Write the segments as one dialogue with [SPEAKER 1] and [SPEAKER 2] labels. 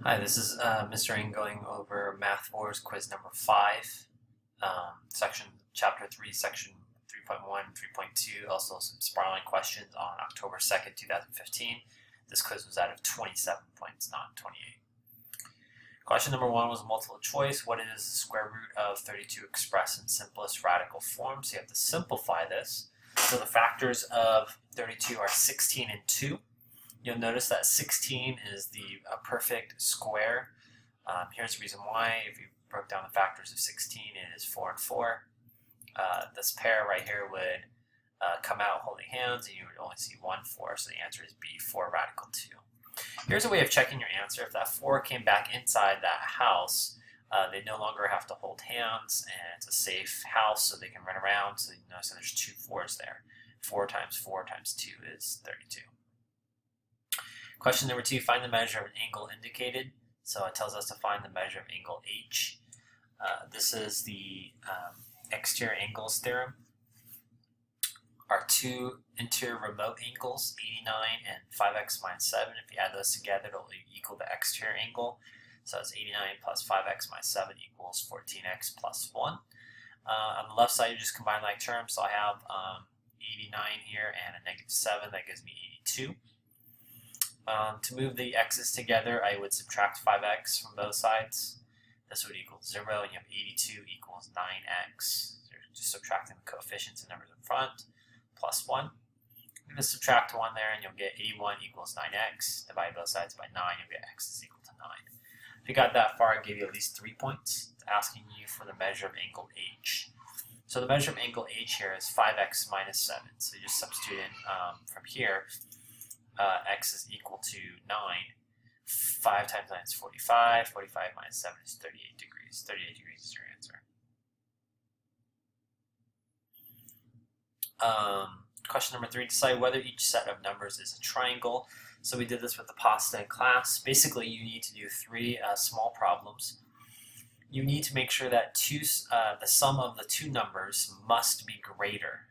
[SPEAKER 1] Hi, this is Mr. Ng going over Math Wars quiz number 5, section chapter 3, section 3.1 and 3.2, also some sprawling questions on October 2nd, 2015. This quiz was out of 27 points, not 28. Question number 1 was multiple choice. What is the square root of 32 expressed in simplest radical form? So you have to simplify this. So the factors of 32 are 16 and 2. You'll notice that 16 is the perfect square. Here's the reason why. If you broke down the factors of 16, it is 4 and 4. This pair right here would come out holding hands, and you would only see 1 4, so the answer is B, 4 radical 2. Here's a way of checking your answer. If that 4 came back inside that house, they no longer have to hold hands, and it's a safe house, so they can run around. So you notice there's 2 4s there. 4 times 4 times 2 is 32. Question number 2, find the measure of an angle indicated. So it tells us to find the measure of angle H. This is the exterior angles theorem. Our two interior remote angles, 89 and 5x minus 7, if you add those together, it'll equal the exterior angle. So it's 89 plus 5x minus 7 equals 14x plus 1. On the left side, you just combine like terms. So I have 89 here and a negative 7. That gives me 82. To move the x's together, I would subtract 5x from both sides. This would equal 0, and you have 82 equals 9x. So you're just subtracting the coefficients and numbers in front, plus 1. You're going to subtract 1 there, and you'll get 81 equals 9x. Divide both sides by 9, you'll get x is equal to 9. If you got that far, I'll give you at least 3 points. It's asking you for the measure of angle H. So the measure of angle H here is 5x minus 7. So you just substitute in from here. X is equal to 9. 5 times 9 is 45. 45 minus 7 is 38 degrees. 38 degrees is your answer. Question number 3, decide whether each set of numbers is a triangle. So we did this with the pasta in class. Basically, you need to do 3 small problems. You need to make sure that the sum of the 2 numbers must be greater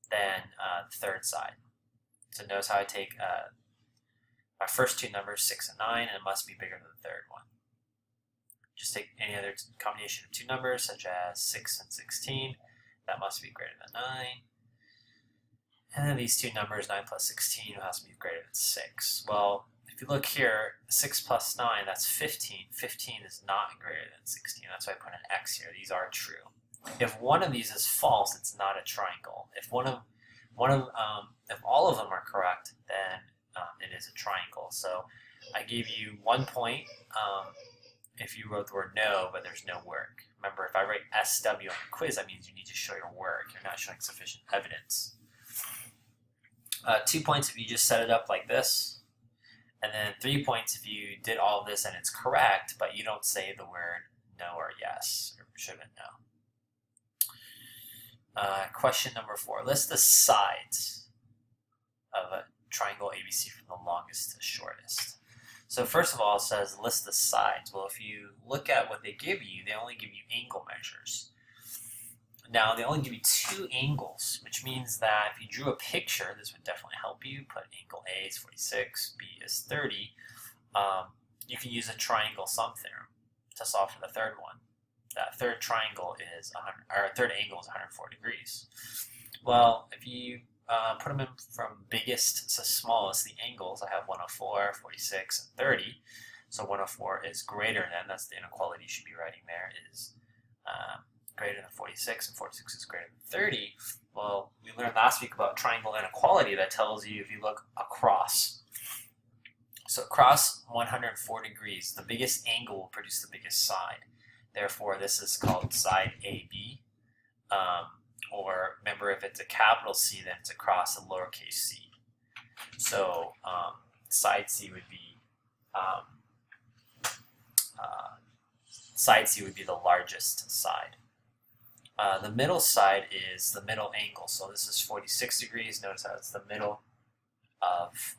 [SPEAKER 1] than the third side. So notice how I take my first 2 numbers, 6 and 9, and it must be bigger than the third one. Just take any other combination of 2 numbers, such as 6 and 16. That must be greater than 9. And then these 2 numbers, 9 plus 16, has to be greater than 6. Well, if you look here, 6 plus 9, that's 15. 15 is not greater than 16. That's why I put an X here. These are true. If one of these is false, it's not a triangle. If if all of them are correct, then it is a triangle. So I gave you 1 point if you wrote the word no, but there's no work. Remember, if I write SW on the quiz, that means you need to show your work. You're not showing sufficient evidence. 2 points if you just set it up like this. And then 3 points if you did all of this and it's correct, but you don't say the word no or yes, or should have been no. Question number 4. List the sides of a triangle ABC from the longest to shortest. So first of all, it says list the sides. Well, if you look at what they give you, they only give you angle measures. Now, they only give you 2 angles, which means that if you drew a picture, this would definitely help you. Put angle A is 46, B is 30. You can use a triangle sum theorem to solve for the third one. That third triangle is third angle is 104 degrees. Well, if you put them in from biggest to smallest, the angles, I have 104, 46, and 30. So 104 is greater than, that's the inequality you should be writing there, is greater than 46, and 46 is greater than 30. Well, we learned last week about triangle inequality that tells you if you look across. So across 104 degrees, the biggest angle will produce the biggest side. Therefore, this is called side AB. Or remember, if it's a capital C, then it's across a lowercase c. So side C would be the largest side. The middle side is the middle angle. So this is 46 degrees. Notice how it's the middle of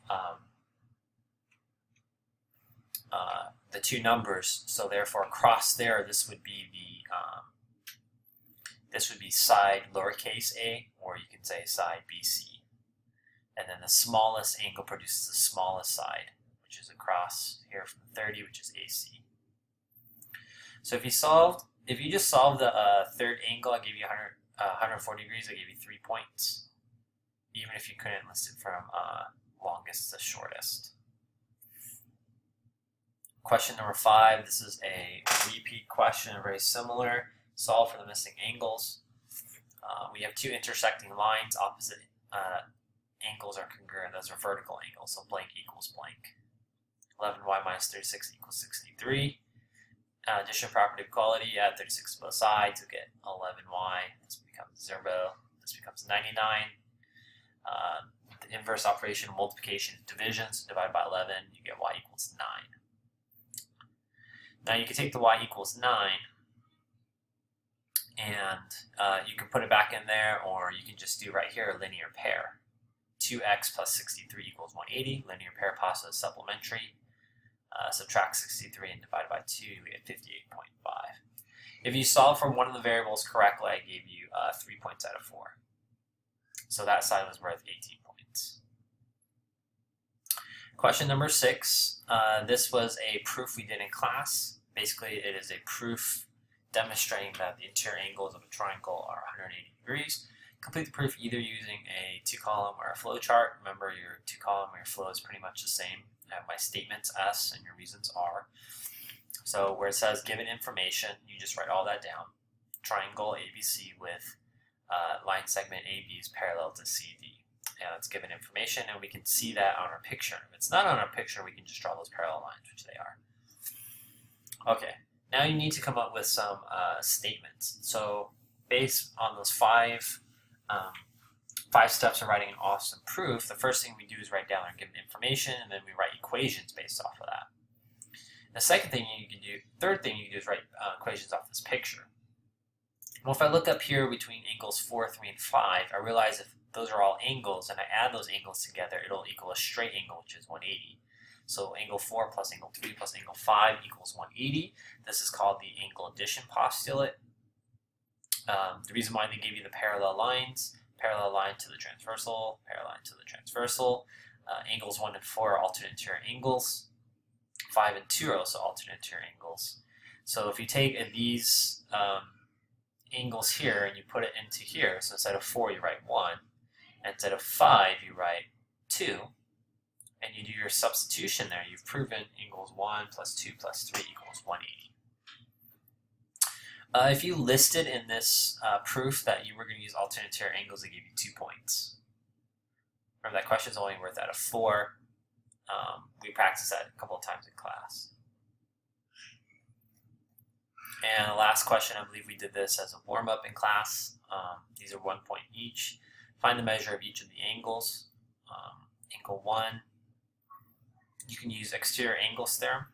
[SPEAKER 1] the 2 numbers. So therefore, across there, this would be side lowercase a, or you can say side BC. And then the smallest angle produces the smallest side, which is across here from 30, which is AC. So if you just solved the third angle, I gave you 140 degrees, I gave you 3 points, even if you couldn't list it from longest to shortest. Question number 5, this is a repeat question, very similar. Solve for the missing angles. We have two intersecting lines, opposite angles are congruent, those are vertical angles, so blank equals blank. 11y minus 36 equals 63. Addition property of equality, add 36 to both sides, you get 11y, this becomes 0, this becomes 99. The inverse operation, multiplication is division, so divide by 11, you get y equals 9. Now you can take the y equals 9, and you can put it back in there, or you can just do right here a linear pair. 2x plus 63 equals 180, linear pair possible supplementary. Subtract 63 and divide by 2, we get 58.5. If you solve for one of the variables correctly, I gave you 3 points out of 4. So that side was worth 18 points. Question number 6. This was a proof we did in class. Basically, it is a proof demonstrating that the interior angles of a triangle are 180 degrees. Complete the proof either using a 2-column or a flow chart. Remember, your 2-column or your flow is pretty much the same. I have my statements S and your reasons R. So where it says given information, you just write all that down. Triangle ABC with line segment AB is parallel to CD. And that's given information, and we can see that on our picture. If it's not on our picture, we can just draw those parallel lines, which they are. Okay, now you need to come up with some statements. So based on those five steps of writing an awesome proof, the first thing we do is write down our given information, and then we write equations based off of that. The second thing you can do, third thing you can do is write equations off this picture. Well, if I look up here between angles 4, 3, and 5, I realize if those are all angles and I add those angles together, it'll equal a straight angle, which is 180. So angle 4 plus angle 3 plus angle 5 equals 180. This is called the angle addition postulate. The reason why they give you the parallel lines, parallel line to the transversal, parallel line to the transversal. Angles 1 and 4 are alternate interior angles. 5 and 2 are also alternate interior angles. So if you take these angles here and you put it into here, so instead of 4 you write 1, and instead of 5 you write 2, and you do your substitution there, you've proven angles 1 plus 2 plus 3 equals 180. If you listed in this proof that you were going to use alternate interior angles, they give you 2 points. Remember, that question is only worth out of 4. We practiced that a couple of times in class. And the last question, I believe we did this as a warm-up in class. These are 1 point each. Find the measure of each of the angles. Angle 1, you can use exterior angles theorem.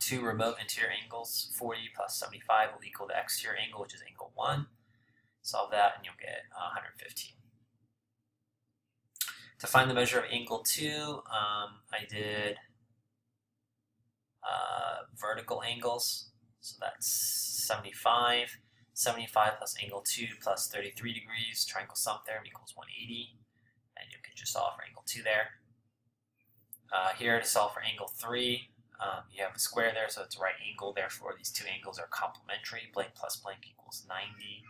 [SPEAKER 1] 2 remote interior angles, 40 plus 75 will equal the exterior angle, which is angle 1. Solve that and you'll get 115. To find the measure of angle 2, I did vertical angles. So that's 75. 75 plus angle 2 plus 33 degrees, triangle sum theorem equals 180. And you can just solve for angle 2 there. Here to solve for angle 3, you have a square there, so it's a right angle. Therefore, these two angles are complementary. Blank plus blank equals 90.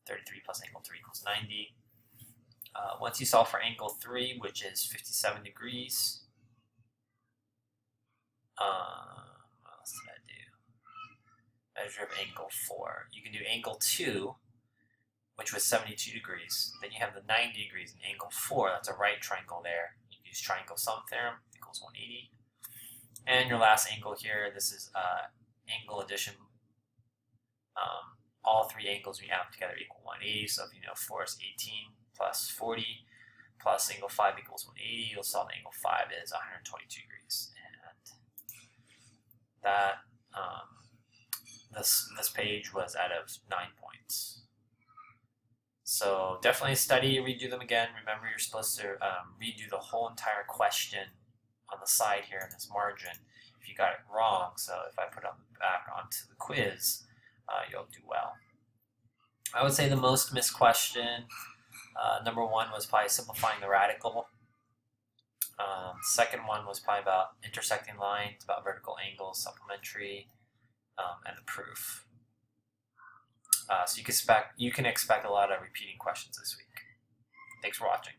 [SPEAKER 1] 33 plus angle 3 equals 90. Once you solve for angle 3, which is 57 degrees, what else did I do? Measure of angle 4. You can do angle 2, which was 72 degrees. Then you have the 90 degrees in angle 4. That's a right triangle there. You use triangle sum theorem equals 180. And your last angle here, this is angle addition. All three angles we add together equal 180. So if you know 4 is 18 plus 40 plus angle 5 equals 180, you'll solve angle 5 is 122 degrees. And that this page was out of 9 points. So definitely study, redo them again. Remember, you're supposed to redo the whole entire question on the side here in this margin if you got it wrong. So if I put it on the back onto the quiz, you'll do well. I would say the most missed question, number 1, was probably simplifying the radical. Second one was probably about intersecting lines, about vertical angles, supplementary, and the proof. So you can expect a lot of repeating questions this week. Thanks for watching.